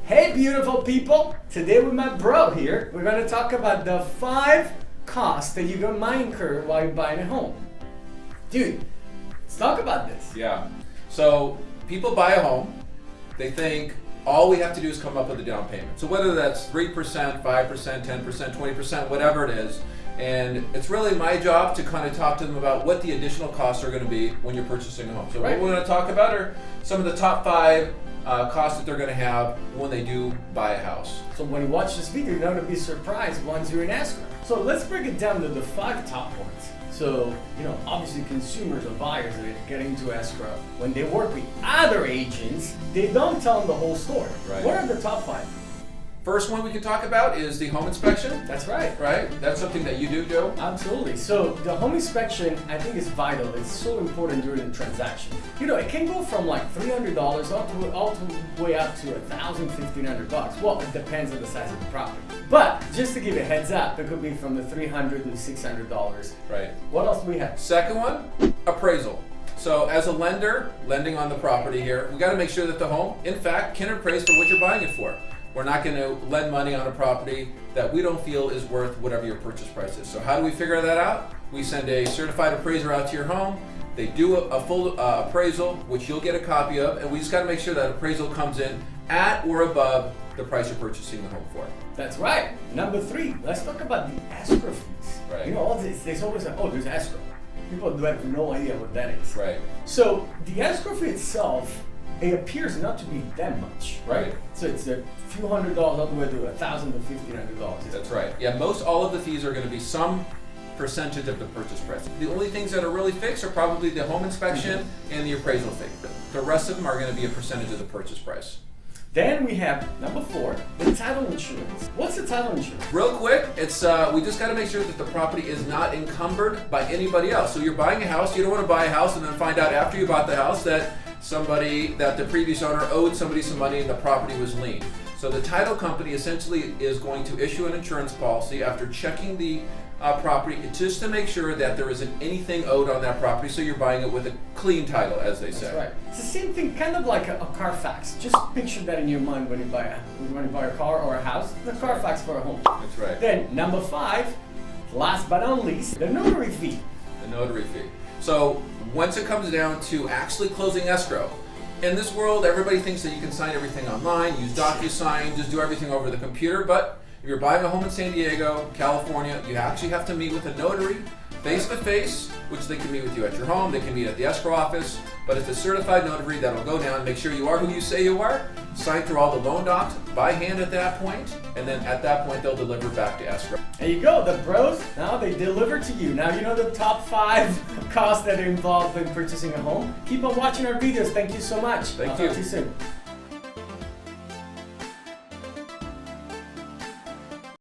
Hey beautiful people! Today with my bro here, we're going to talk about the 5 costs that you might incur while you're buying a home. Dude, let's talk about this. Yeah. So people buy a home, they think all we have to do is come up with a down payment. So whether that's 3%, 5%, 10%, 20%, whatever it is, and it's really my job to kind of talk to them about what the additional costs are going to be when you're purchasing a home. So what we're going to talk about are some of the top 5 costs that they're going to have when they do buy a house. So when you watch this video, you're not going to be surprised once you're in escrow. So let's break it down to the 5 top points. So, obviously consumers or buyers that are getting into escrow, when they work with other agents, they don't tell them the whole story. Right. What are the top 5? First one we can talk about is the home inspection. That's right. Right? That's something that you do, Joe? Absolutely. So the home inspection, I think, is vital. It's so important during the transaction. It can go from like $300 all the way up to $1,000, $1,500. Well, it depends on the size of the property. But just to give you a heads up, it could be from the $300 to $600. Right. What else do we have? Second one, appraisal. So as a lender, lending on the property here, we got to make sure that the home, in fact, can appraise for what you're buying it for. We're not going to lend money on a property that we don't feel is worth whatever your purchase price is. So how do we figure that out? We send a certified appraiser out to your home. They do a full appraisal, which you'll get a copy of, and we just got to make sure that appraisal comes in at or above the price you're purchasing the home for. That's right. Number 3, let's talk about the escrow fees. Right. All this, there's always like, there's escrow. People have no idea what that is. Right. So the escrow fee itself, it appears not to be that much, right? So it's a few $100s all the way to $1,000 to $1,500. That's right. Yeah, all of the fees are going to be some percentage of the purchase price. The only things that are really fixed are probably the home inspection and the appraisal fee. The rest of them are going to be a percentage of the purchase price. Then we have number 4, the title insurance. What's the title insurance? Real quick, it's we just got to make sure that the property is not encumbered by anybody else. So you're buying a house, you don't want to buy a house and then find out after you bought the house that the previous owner owed somebody some money and the property was lien. So the title company essentially is going to issue an insurance policy after checking the property just to make sure that there isn't anything owed on that property, so you're buying it with a clean title, as they say. That's right. It's the same thing, kind of like a Carfax. Just picture that in your mind when you buy a car or a house. The Carfax for a home. That's right. Then number 5, last but not least, the notary fee. The notary fee. So once it comes down to actually closing escrow, in this world, everybody thinks that you can sign everything online, use DocuSign, just do everything over the computer, but if you're buying a home in San Diego, California, you actually have to meet with a notary face-to-face, which they can meet with you at your home, they can meet at the escrow office, but it's a certified notary that'll go down and make sure you are who you say you are, sign through all the loan docs by hand at that point, and then at that point they'll deliver back to escrow. There you go, the bros, now they deliver to you. Now you know the top 5 costs that are involved in purchasing a home. Keep on watching our videos. Thank you so much. Thank I'll you. Talk to you soon.